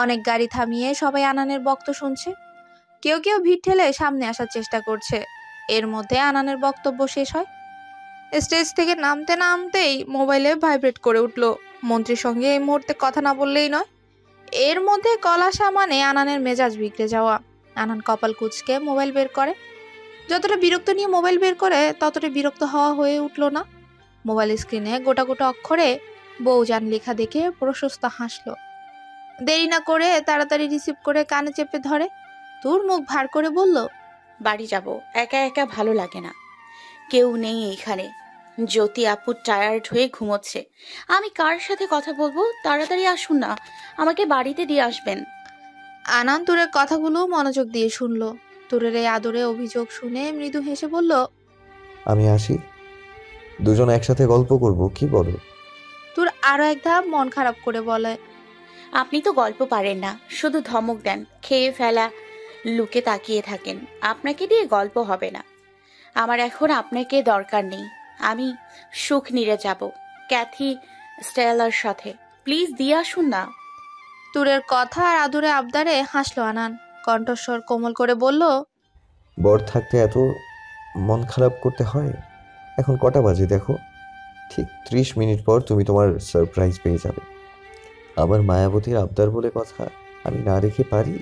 অনেক গাড়ি থামিয়ে সবাই আনানের বক্তব্য শুনছে। কেউ কেউ ভিড় ঠেলে সামনে আসার চেষ্টা করছে। এর মধ্যে আনানের বক্তব্য শেষ হয়। স্টেজ থেকে নামতে নামতেই মোবাইলে ভাইব্রেট করে উঠল। মন্ত্রীর সঙ্গে এই মুহূর্তে কথা না বললেই নয়। এর মধ্যে কল আসা মানে আনানের মেজাজ বিগড়ে যাওয়া। আনান কপাল কুঁচকে মোবাইল বের করে। যতটা বিরক্ত নিয়ে মোবাইল বের করে ততটা বিরক্ত হওয়া হয়ে উঠল না। মোবাইল স্ক্রিনে গোটা গোটা অক্ষরে বউজান লেখা দেখে প্রশস্ত হাসল। দেরি না করে তাড়াতাড়ি রিসিভ করে কানে চেপে ধরে। তোর মুখ ভার করে বলল, বাড়ি যাব, একা একা ভালো লাগে না, কেউ নেই এইখানে। জ্যোতি আপু টায়ার্ড হয়ে ঘুমোচ্ছে, আমি কার সাথে কথা বলবো? তাড়াতাড়ি আসুন না, আমাকে বাড়িতে দিয়ে আসবেন। আনান তুরের কথাগুলো মনোযোগ দিয়ে শুনল। তুরের এই আদরে অভিযোগ শুনে মৃদু হেসে বলল, আমি আসি, দুজন একসাথে গল্প করব, কি বলো? তোর আরো এক ধাপ মন খারাপ করে বলে, আপনি তো গল্প পারেন না, শুধু ধমক দেন, খেয়ে ফেলা লুকে তাকিয়ে থাকেন। আপনাকে দিয়ে গল্প হবে না। আমার এখন আপনাকে দরকার নেই, আমি সুখ নিরে যাব ক্যাথি স্টেলার সাথে। প্লিজ দিয়ে আসুন না। তুরের কথা আর আদরে আবদারে হাসলো আনান। কণ্ঠস্বর কোমল করে বলল, বর থাকতে এত মন খারাপ করতে হয়? এখন কটা বাজে দেখো, ঠিক 30 মিনিট পর তুমি তোমার সারপ্রাইজ পেয়ে যাবে। আমার মায়াবতীর আবদার বলে কথা, আমি না রেখে পারি?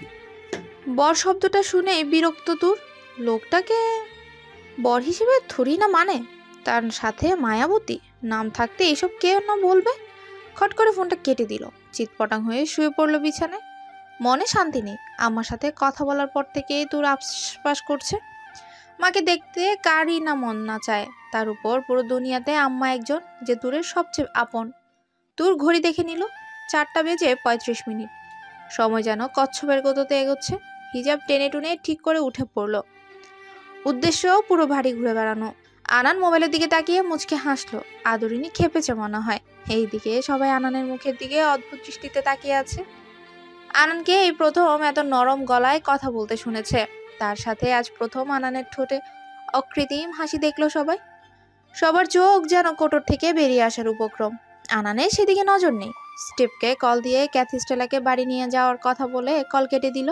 বর শব্দটা শুনে বিরক্ত তুর। লোকটাকে বর হিসেবে থরি না মানে, তার সাথে মায়াবতী নাম থাকতে এসব কেউ না বলবে। খট করে ফোনটা কেটে দিল। চিৎপটাং হয়ে শুয়ে পড়লো বিছানায়। মনে শান্তি নেই। আমার সাথে কথা বলার পর থেকেই তোর আশপাশ করছে। মাকে দেখতে কারই না মন না চায়। তার উপর পুরো দুনিয়াতে আম্মা একজন, যে তোরের সবচেয়ে আপন। তোর ঘড়ি দেখে নিল, 4টা বেজে 35 মিনিট। সময় যেন কচ্ছপের গতিতে এগোচ্ছে। হিজাব টেনে টুনে ঠিক করে উঠে পড়ল। উদ্দেশ্য পুরো ভারী ঘুরে বেড়ানো। আনান মোবাইলের দিকে তাকিয়ে মুচকে হাসলো। আদরিনী খেপেছে মনে হয়। এইদিকে সবাই আনানের মুখের দিকে অদ্ভুত দৃষ্টিতে তাকিয়ে আছে। আনানকে এই প্রথম এত নরম গলায় কথা বলতে শুনেছে। তার সাথে আজ প্রথম আনানের ঠোঁটে অকৃত্রিম হাসি দেখলো সবাই। সবার চোখ যেন কোটর থেকে বেরিয়ে আসার উপক্রম। আনানের সেদিকে নজর নেই। স্টিভকে কল দিয়ে ক্যাথি স্টেলাকে বাড়ি নিয়ে যাওয়ার কথা বলে কল কেটে দিল।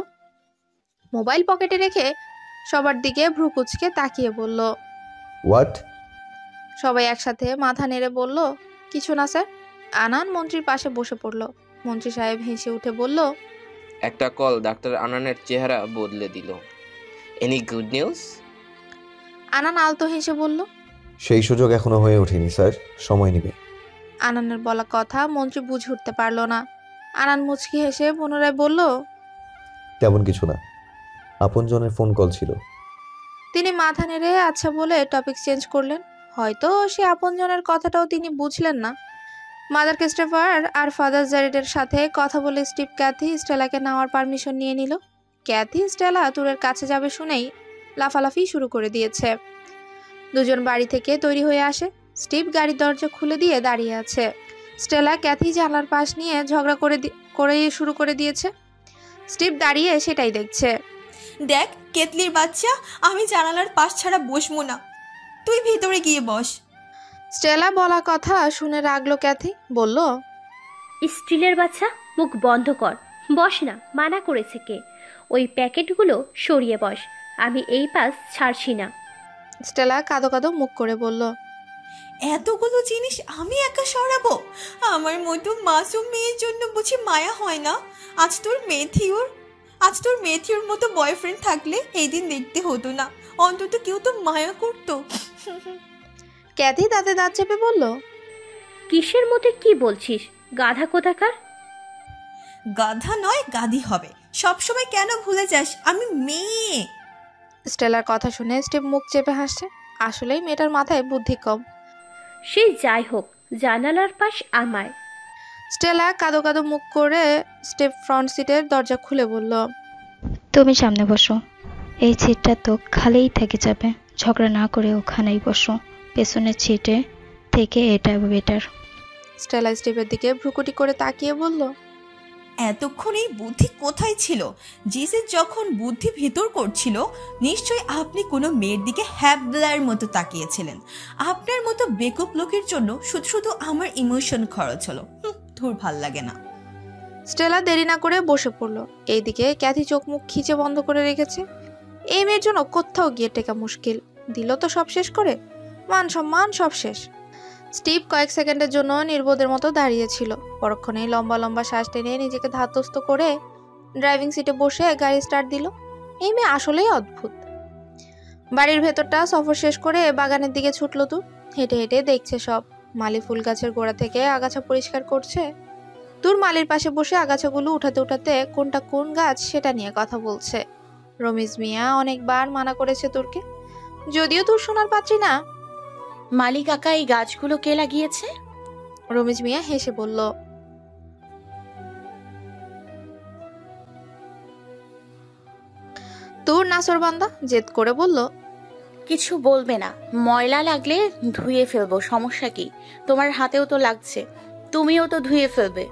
মোবাইল পকেটে রেখে সবার দিকে ভ্রু কুচকে তাকিয়ে বলল, হোয়াট? সবাই একসাথে মাথা নেড়ে বলল, কিছু না স্যার। আনান মন্ত্রীর পাশে বসে পড়ল। মন্ত্রী সাহেব হেসে উঠে বলল, একটা কল ডাক্তার আনানের চেহারা বদলে দিল। Any good news? আনান আলতো হেসে বলল, সেই সুযোগ এখনো হয়ে ওঠেনি স্যার, সময় নেবে। আনানের বলা কথা মন্ত্রী বুঝে উঠতে পারল না। আনান মুচকি হেসে পুনরায় বলল, তেমন কিছু না, আপনজনের ফোন কল ছিল। তিনি মাথা নেড়ে আচ্ছা বলে টপিক চেঞ্জ করলেন। হয়তো সে আপনজনের কথাটাও তিনি বুঝলেন না। মাদার ক্রিস্টোফার আর ফাদার জারেডের সাথে কথা বলে স্টিভ ক্যাথি স্টেলাকে নেওয়ার পারমিশন নিয়ে নিল। ক্যাথি স্টেলা তুরের কাছে যাবে শুনেই লাফালাফি শুরু করে দিয়েছে। দুজন বাড়ি থেকে তৈরি হয়ে আসে। স্টিভ গাড়ির দরজা খুলে দিয়ে দাঁড়িয়ে আছে। স্টেলা ক্যাথি জানলার পাশ নিয়ে ঝগড়া করে শুরু করে দিয়েছে। স্টিভ দাঁড়িয়ে সেটাই দেখছে। দেখ কেতলির বাচ্চা, আমি জানালার পাশ ছাড়া বসবো না, তুই ভিতরে গিয়ে বস। স্টেলা বলা কথা শুনে রাগলো ক্যাথি। বলল, স্টিলের বাচ্চা, মুখ বন্ধ কর, বস না, মানা করেছে কে? ওই প্যাকেটগুলো সরিয়ে বস, আমি এই পাশ ছাড়ছি না। স্টেলা কাঁদো কাঁদো মুখ করে বলল, এতগুলো জিনিস আমি একা সরাবো? আমার মতো মাসুম মেয়ের জন্য বুঝি মায়া হয় না? আজ তোর মেথিওর মতো বয়ফ্রেন্ড থাকলে এই দিন দেখতে হতো না, অন্তত কেউ তো মায়া করতো। ক্যাথি দাঁতে দাঁত চেপে বলল, কিসের মধ্যে কি বলছিস, গাধা কোথাকার? গাধা নয় গাধি হবে। সবসময় কেন ভুলে যাস আমি মেয়ে? স্টেলার কথা শুনে স্টিভ মুখ চেপে হাসছে। আসলেই মেয়েটার মাথায় বুদ্ধি কম। সে যাই হোক, জানালার পাশ আমার। স্টেলা কাঁদো কাঁদো মুখ করে স্টিভ ফ্রন্ট সিটের দরজা খুলে বলল, তুমি সামনে বসো, এই সিটটা তো খালিই থেকে যাবে, ঝগড়া না করে ওখানেই বসো, পেছনের সিটে থেকে এটা বেটার। স্টেলা স্টিভের দিকে ভ্রুকুটি করে তাকিয়ে বলল, এতক্ষণ এই বুদ্ধি কোথায় ছিল? জিসের যখন বুদ্ধি ভেতর করছিল নিশ্চয়ই আপনি কোনো মেয়ের দিকে হ্যাবলার মতো তাকিয়েছিলেন। আপনার মতো বেকুব লোকের জন্য শুধু শুধু আমার ইমোশন খরচ হলো। ধুর, ভাল লাগে না। স্টেলা দেরি না করে বসে পড়লো। এইদিকে ক্যাথি চোখ মুখ খিচে বন্ধ করে রেখেছে। এই মেয়ের জন্য কোথাও গিয়ে টেকা মুশকিল। দিল তো সব শেষ করে, মান সম্মান সব শেষ। স্টিভ কয়েক সেকেন্ডের জন্য নির্বোধের মতো দাঁড়িয়েছিল। পরক্ষণেই লম্বা লম্বা শ্বাস টেনে নিজেকে ধাতস্থ করে ড্রাইভিং সিটে বসে গাড়ি স্টার্ট দিল। এই মেয়ে আসলেই অদ্ভুত। বাড়ির ভেতরটা সফর শেষ করে বাগানের দিকে ছুটলো। তুর হেঁটে হেঁটে দেখছে সব। মালি ফুল গাছের গোড়া থেকে আগাছা পরিষ্কার করছে। তুর মালির পাশে বসে আগাছাগুলো উঠাতে উঠাতে কোনটা কোন গাছ সেটা নিয়ে কথা বলছে। রমিজ মিয়া অনেকবার মানা করেছে তুরকে, যদিও তুর শোনার পাচ্ছি না। মালি কাকা, এই গাছগুলো কে লাগিয়েছে? রমিজ মিয়া হেসে বলল, তুর নাসরবান্দা জেদ করে বলল, কিছু বলবে না, ময়লা লাগলে ধুয়ে ফেলবো, সমস্যা কি? তোমার হাতেও তো লাগছে, তুমিও তো ধুয়ে ফেলবে,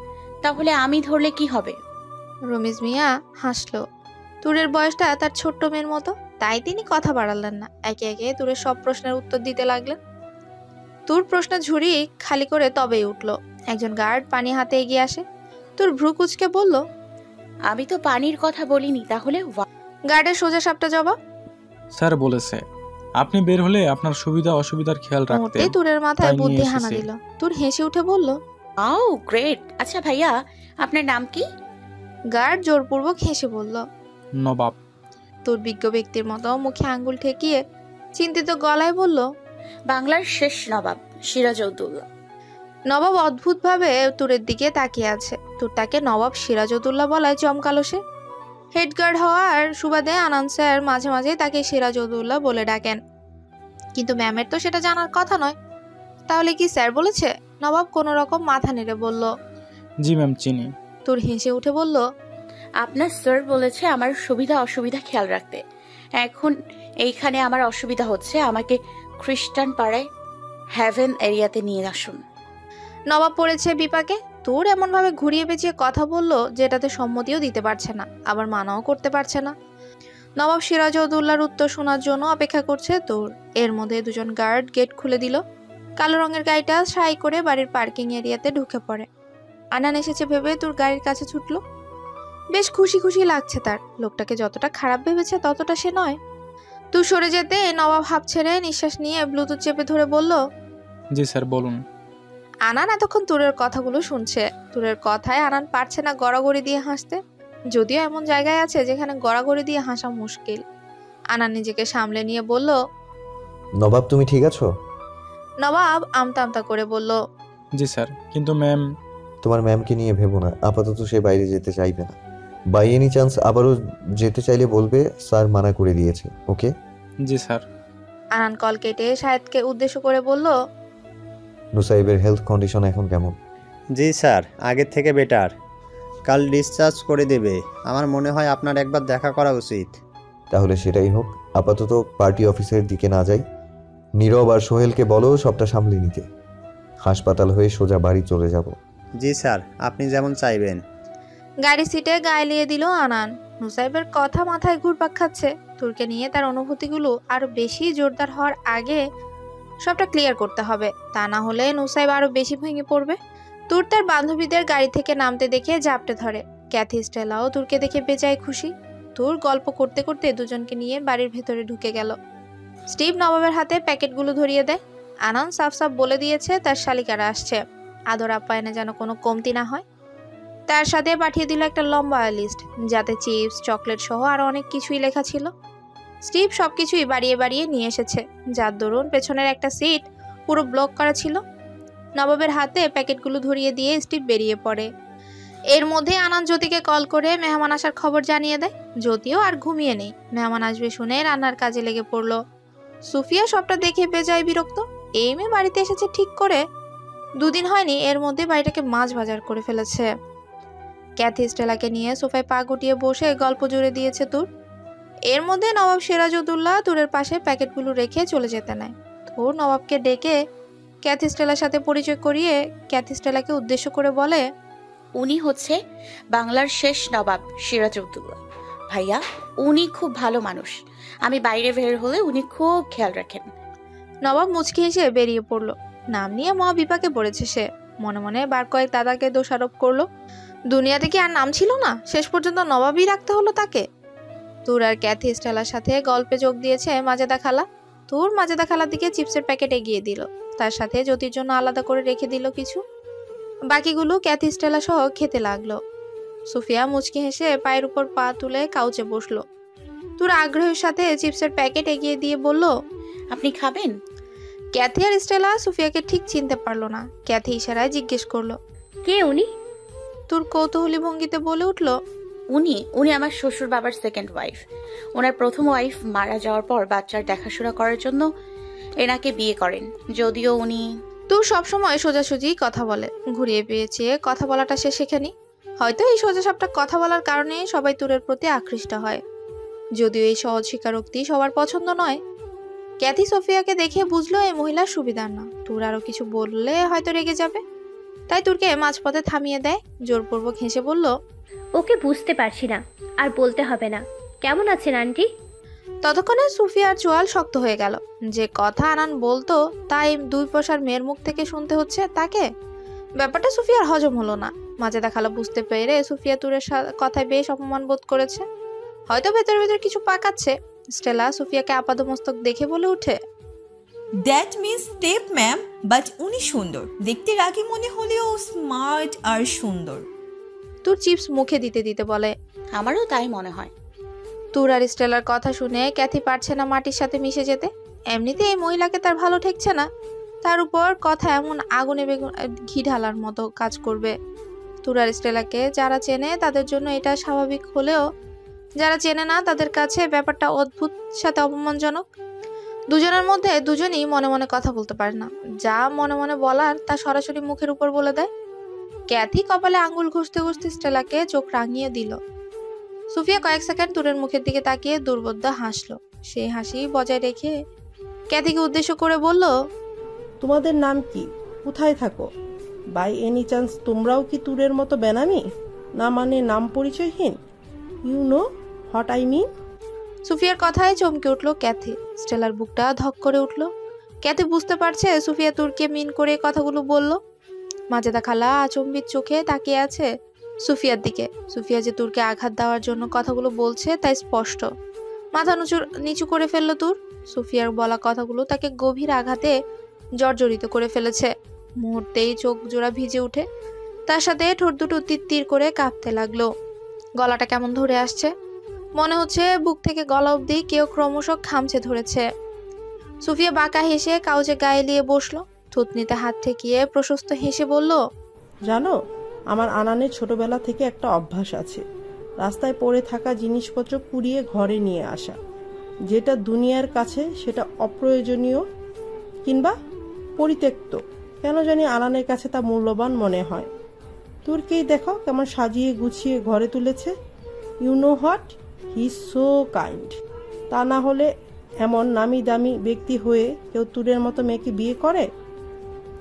তাহলে আমি ধরলে কি হবে? রমিজ মিয়া হাসলো। তুরের বয়সটা তার ছোট্ট মেয়ের মতো, তাই তিনি কথা বাড়ালেন না। একে একে তুরের সব প্রশ্নের উত্তর দিতে লাগলেন। তুর প্রশ্নের ঝুড়ি খালি করে তবেই উঠল। একজন গার্ড পানি হাতে এগিয়ে আসে। তুর ভ্রু কুচকে বলল, আমি তো পানির কথা বলিনি, তাহলে? গার্ডের সোজা সাপটা জবাব, স্যার বলেছে আপনি বের হলে আপনার সুবিধা অসুবিধার খেয়াল রাখতে। মুহূর্তে তুরের মাথায় তাই নিয়ে বুদ্ধি হানা এসেছি। দিল। তুর হেসে উঠে বলল, আও গ্রেট। আচ্ছা ভাইয়া, আপনার নাম কি? গার্ড জোরপূর্বক হেসে বলল, নবাব। তুর বিজ্ঞ ব্যক্তির মতো মুখে আঙ্গুল ঠেকিয়ে চিন্তিত গলায় বলল, বাংলার শেষ নবাব সিরাজউদ্দৌলা। নবাব অদ্ভুতভাবে তুরের দিকে তাকিয়ে আছে। তুর তাকে নবাব সিরাজউদ্দৌলা বলায় চমকালো সে। হেডগার্ড হওয়ার সুবাদে আনন্দ স্যার মাঝে মাঝে তাকে সিরাজউদ্দৌলা বলে ডাকেন, কিন্তু ম্যামের তো সেটা জানার কথা নয়। তাহলে কি স্যার বলেছে? নবাব কোনো রকম মাথা নেড়ে বলল, জি ম্যাম, চিনি। তুর হেসে উঠে বলল, আপনার স্যার বলেছে আমার সুবিধা অসুবিধা খেয়াল রাখতে। এখন এইখানে আমার অসুবিধা হচ্ছে, আমাকে খ্রিস্টান পাড়ায় হ্যাভেন এরিয়াতে নিয়ে আসুন। নবাব পড়েছে বিপাকে। তুর এমন ভাবে ঘুরিয়ে পেঁচিয়ে কথা বলল যেটাতে সম্মতিও দিতে পারছে না, আবার মানাও করতে পারছে না। নবাব সিরাজউদ্দৌলার উত্তর শোনার জন্য অপেক্ষা করছে তুর। এর মধ্যে দুজন গার্ড গেট খুলে দিল। কালো রঙের গাড়িটা সাই করে বাড়ির পার্কিং এরিয়াতে ঢুকে পড়ে। আনান এসেছে ভেবে তুর গাড়ির কাছে ছুটলো। বেশ খুশি খুশি লাগছে তার। লোকটাকে যতটা খারাপ ভেবেছে ততটা সে নয়। তুর সরে যেতে নবাব হাঁপ ছেড়ে নিঃশ্বাস নিয়ে ব্লুটুথ চেপে ধরে বলল, জি স্যার, বলুন। আনান এতক্ষণ তুরের কথাগুলো শুনছে। তুরের কথায় আনান পারছে না গড়াগড়ি দিয়ে হাসতে, যদিও এমন জায়গায় আছে যেখানে গড়াগড়ি দিয়ে হাসা মুশকিল। আনান নিজেকে সামলে নিয়ে বলল, নবাব তুমি ঠিক আছো? নবাব আমতা আমতা করে বলল, জি স্যার, কিন্তু ম্যাম। তোমার ম্যামকে নিয়ে ভেবো না, আপাতত সে বাইরে যেতে চাইবে না। বাই এনি চান্স আবারও যেতে চাইলে বলবে স্যার মানা করে দিয়েছে, ওকে? জি স্যার। আনান কল কেটে শাহেদকে উদ্দেশ্য করে বলল, নুসাইবের হেলথ কন্ডিশন এখন কেমন? জি স্যার, আগের থেকে বেটার। কাল ডিসচার্জ করে দেবে। আমার মনে হয় আপনার একবার দেখা করা উচিত। তাহলে সেটাই হোক। আপাতত পার্টি অফিসের দিকে না যাই। নীরব আর সোহেলকে বলো সবটা সামলে নিতে। হাসপাতাল হয়ে সোজা বাড়ি চলে যাব। জি স্যার, আপনি যেমন চাইবেন। গাড়ি সিটে গায়ে লিয়ে দিল আনান। নুসাইবের কথা মাথায় ঘুরপাক খাচ্ছে। তুরকে নিয়ে তার অনুভূতিগুলো আরো বেশি জোরদার হওয়ার আগে সবটা ক্লিয়ার করতে হবে, তা না হলে নুসাইব আরো বেশি ভেঙে পড়বে। তুর তার বান্ধবীদের গাড়ি থেকে নামতে দেখে জাপটে ধরে। ক্যাথি স্টেলাও তুরকে দেখে বেজায় খুশি। তুর গল্প করতে করতে দুজনকে নিয়ে বাড়ির ভেতরে ঢুকে গেল। স্টিভ নবাবের হাতে প্যাকেটগুলো ধরিয়ে দেয়। আনন্দ সাফ সাফ বলে দিয়েছে তার শালিকারা আসছে, আদর আপ্যায়নে যেন কোনো কমতি না হয়। তার সাথে পাঠিয়ে দিল একটা লম্বা লিস্ট, যাতে চিপস, চকলেট সহ আরো অনেক কিছুই লেখা ছিল। স্টিভ সবকিছুই বাড়িয়ে বাড়িয়ে নিয়ে এসেছে, যার দরুন পেছনের একটা সিট পুরো ব্লক করা ছিল। নবাবের হাতে প্যাকেটগুলো ধরিয়ে দিয়ে স্টিভ বেরিয়ে পড়ে। এর মধ্যে আনন্দ জ্যোতিকে কল করে মেহমান আসার খবর জানিয়ে দেয়। জ্যোতিও আর ঘুমিয়ে নেই, মেহমান আসবে শুনে রান্নার কাজে লেগে পড়লো। সুফিয়া সবটা দেখে বেজায় বিরক্ত। এই মেয়ে বাড়িতে এসেছে ঠিক করে 2 দিন হয়নি, এর মধ্যে বাড়িটাকে মাছ বাজার করে ফেলেছে। ক্যাথি স্টেলাকে নিয়ে সোফায় পা গুটিয়ে বসে গল্প জুড়ে দিয়েছে তুর। এর মধ্যে নবাব সিরাজউদ্দৌলা তুরের পাশে প্যাকেটগুলো রেখে চলে যেতে নেয়। তুর নবাবকে ডেকে ক্যাথি স্টেলার সাথে পরিচয় করিয়ে ক্যাথি স্টেলাকে উদ্দেশ্য করে বলে, উনি হচ্ছে বাংলার শেষ নবাব সিরাজউদ্দৌলা। ভাইয়া, উনি খুব ভালো মানুষ। আমি বাইরে বের হলে উনি খুব খেয়াল রাখেন। নবাব মুচকি হেসে বেরিয়ে পড়লো। নাম নিয়ে মহা বিপাকে পড়েছে সে। মনে মনে বার কয়েক দাদাকে দোষারোপ করলো। দুনিয়াতে কি আর নাম ছিল না? শেষ পর্যন্ত নবাবই রাখতে হলো তাকে। তুর আর ক্যাথি স্টেলার সাথে গল্পে যোগ দিয়েছে মাজেদা খালা। তুর মাজেদা খালার দিকে চিপসের প্যাকেট এগিয়ে দিল, তার সাথে জ্যোতির জন্য আলাদা করে রেখে দিল কিছু। বাকিগুলো ক্যাথি স্টেলা সহ খেতে লাগলো। সুফিয়া মুচকি হেসে পায়ের উপর পা তুলে কাউচে বসলো। তুর আগ্রহের সাথে চিপসের প্যাকেট এগিয়ে দিয়ে বলল, আপনি খাবেন? ক্যাথি আর স্টেলা সুফিয়াকে ঠিক চিনতে পারলো না। ক্যাথি ইশারায় জিজ্ঞেস করলো, কে উনি? তুর কৌতূহলী ভঙ্গিতে বলে উঠল, উনি আমার শ্বশুর বাবার সেকেন্ড ওয়াইফ। ওনার প্রথম ওয়াইফ মারা যাওয়ার পর বাচ্চার দেখাশোনা করার জন্য এনাকে বিয়ে করেন। যদিও উনি তুর সবসময় সোজাসুজি কথা বলে, ঘুরিয়ে পেয়েছে কথা বলাটা সে শেখেনি। হয়তো এই সোজাসাপটা কথা বলার কারণে সবাই তুরের প্রতি আকৃষ্ট হয়, যদিও এই সহজ স্বীকারোক্তি সবার পছন্দ নয়। ক্যাথি সোফিয়াকে দেখে বুঝলো এই মহিলার সুবিধার না। তুর আরো কিছু বললে হয়তো রেগে যাবে, তাই তুরকে মাঝপথে থামিয়ে দেয়। জোরপূর্বক হেসে বলল, ওকে বুঝতে পারছি না, আর বলতে হবে না। কেমন আছেন আন্টি? ততক্ষণে সুফিয়ার চোয়াল শক্ত হয়ে গেল। যে কথা আনান বলতো তাই 2 পয়সার মেয়ের মুখ থেকে শুনতে হচ্ছে তাকে। ব্যাপারটা সুফিয়ার হজম হলো না। মাজেদা খালা বুঝতে পেরে সুফিয়া তুরের কথায় বেশ অপমান বোধ করেছে, হয়তো ভেতরে ভেতরে কিছু পাকাচ্ছে। স্টেলা সুফিয়াকে আপাদমস্তক দেখে বলে উঠে, that means step ma'am, but উনি সুন্দর দেখতে, রাগী মনে হলেও স্মার্ট আর সুন্দর। তুর চিপস মুখে দিতে দিতে বলে, আমারও তাই মনে হয়। তুর আর স্টেলার কথা শুনে ক্যাথি পারছে না মাটির সাথে মিশে যেতে। এমনিতে এই মহিলাকে তার ভালো ঠেকছে না, তার উপর কথা এমন আগুনে বেগুন ঘি ঢালার মতো কাজ করবে। তুর আর স্টেলাকে যারা চেনে তাদের জন্য এটা স্বাভাবিক হলেও যারা চেনে না তাদের কাছে ব্যাপারটা অদ্ভুত সাথে অপমানজনক। দুজনের মধ্যে দুজনই মনে মনে কথা বলতে পারে না, যা মনে মনে বলার তা সরাসরি মুখের উপর বলে দেয়। ক্যাথি কপালে আঙ্গুল ঘষতে ঘষতে স্টেলাকে চোখ রাঙিয়ে দিল। সুফিয়া কয়েক সেকেন্ড তুরের মুখের দিকে তাকিয়ে দুর্বোধ্য হাসলো। সেই হাসি বজায় রেখে ক্যাথিকে উদ্দেশ্য করে বলল, তোমাদের নাম কি? কোথায় থাকো? বাই এনি চান্স তোমরাও কি তুরের মতো বেনামি? না মানে নাম পরিচয়হীন? You know what I mean? সুফিয়ার কথায় চমকে উঠলো ক্যাথি। স্টেলার বুকটা ধক করে উঠলো। ক্যাথি বুঝতে পারছে সুফিয়া তুরকে মিন করে কথাগুলো বলল। মাজেদা খালা আচম্বিত চোখে তাকিয়ে আছে সুফিয়ার দিকে। সুফিয়া যে তুরকে আঘাত দেওয়ার জন্য কথাগুলো বলছে তাই স্পষ্ট। মাথা নিচু করে ফেললো তুর। সুফিয়ার বলা কথাগুলো তাকে গভীর আঘাতে জর্জরিত করে ফেলেছে। মুহূর্তেই চোখ জোড়া ভিজে উঠে, তার সাথে ঠোঁট দুটো তিত্তির করে কাঁপতে লাগলো। গলাটা কেমন ধরে আসছে, মনে হচ্ছে বুক থেকে গলা অবধি কেউ ক্রমশ খামচে ধরেছে। সুফিয়া বাঁকা হেসে কাউচে গায়ে নিয়ে বসলো। থুতনিতে হাত ঠেকিয়ে প্রশস্ত হেসে বলল, জানো, আমার আনানের ছোটবেলা থেকে একটা অভ্যাস আছে, রাস্তায় পড়ে থাকা জিনিসপত্র কুড়িয়ে ঘরে নিয়ে আসা। যেটা দুনিয়ার কাছে সেটা অপ্রয়োজনীয় কিংবা পরিত্যক্ত, কেন জানি আনানের কাছে তা মূল্যবান মনে হয়। তুর্কেই দেখো কেমন সাজিয়ে গুছিয়ে ঘরে তুলেছে। You know what, he is so kind. তা না হলে এমন নামি দামি ব্যক্তি হয়ে কেউ তুরের মতো মেয়েকে বিয়ে করে,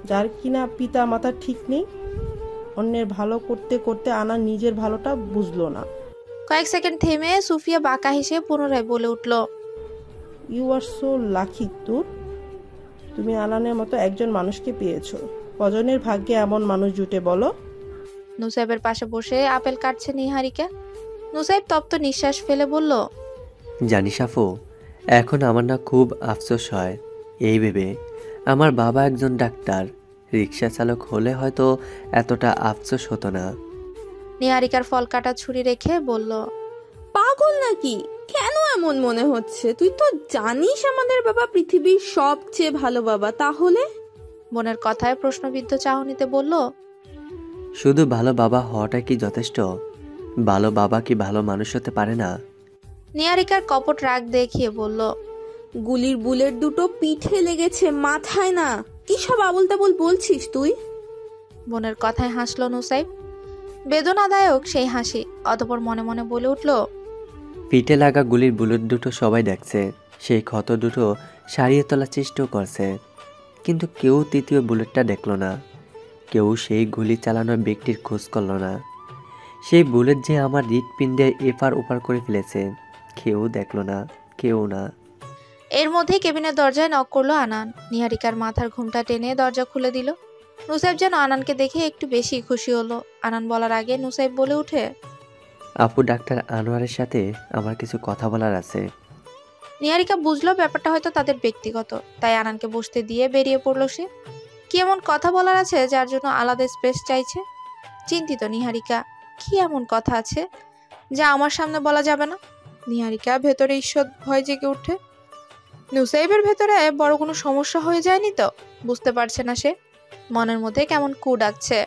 যার কিনা পিতা মাতা ঠিক নেই। অন্যের ভালো করতে করতে আনার নিজের ভালোটা বুঝলো না। কয়েক সেকেন্ড থেমে সুফিয়া বাঁকা হেসে পুনরায় বলে উঠল, ইউ আর সো লাকি তুর, তুমি আনানের মতো একজন মানুষকে পেয়েছো। কজনের ভাগ্যে এমন মানুষ জুটে বলো? নুসাইবের পাশে বসে আপেল কাটছে নিহারিকা। নুসাইব তপ্ত নিঃশ্বাস ফেলে বলল, জানিস আফু, এখন আমার না খুব আফসোস হয় এই ভেবে আমার বাবা একজন ডাক্তার। রিক্সা চালক হলে হয়তো এতটা আফসোস হতো না। নিহারিকার ফল কাটা ছুরি রেখে বলল, পাগল নাকি? কেন এমন মনে হচ্ছে? তুই তো জানিস আমাদের বাবা পৃথিবীর সবচেয়ে ভালো বাবা। তাহলে? বোনের কথায় প্রশ্নবিদ্ধ চাহনিতে বলল, শুধু ভালো বাবা হওয়াটা কি যথেষ্ট? ভালো বাবা কি ভালো মানুষ হতে পারে না? নিহারিকার কপট রাগ দেখিয়ে বলল, গুলির বুলেট দুটো পিঠে লেগেছে, মাথায় না। কি সব আবল তাবল বলছিস তুই? বোনের কথায় হাসলো নুসাইব, বেদনাদায়ক সেই হাসি। অতঃপর মনে মনে বলে উঠল, পিঠে লাগা গুলির বুলেট দুটো সবাই দেখছে, সেই ক্ষত দুটো সারিয়ে তোলার চেষ্টাও করছে, কিন্তু কেউ তৃতীয় বুলেটটা দেখল না। কেউ সেই গুলি চালানোর ব্যক্তির খোঁজ করল না। সেই বুলেট যে আমার হৃৎপিণ্ডে এপার ওপার করে ফেলেছে, কেউ দেখল না, কেউ না। এর মধ্যেই কেবিনের দরজায় নক করলো আনান। নিহারিকার মাথার ঘুমটা টেনে দরজা খুলে দিল। নুসাইব যেন আনানকে দেখে একটু বেশি খুশি হলো। আনান বলার আগে নুসাইব বলে উঠে, আপু, ডাক্তার আনোয়ারের সাথে আমার কিছু কথা বলার আছে। নিহারিকা বুঝলো ব্যাপারটা হয়তো তাদের ব্যক্তিগত, তাই আনানকে বসতে দিয়ে বেরিয়ে পড়লো সে। কি এমন কথা বলার আছে যার জন্য আলাদা স্পেস চাইছে? চিন্তিত নিহারিকা, কি এমন কথা আছে যা আমার সামনে বলা যাবে না? নিহারিকা ভেতরে ঈষৎ ভয় জেগে উঠে। নুসাইবের ভেতরে বড় কোনো সমস্যা হয়ে যায়নি তো? বুঝতে পারছে না সে। মনের মধ্যে কেমন কু ডাকছে।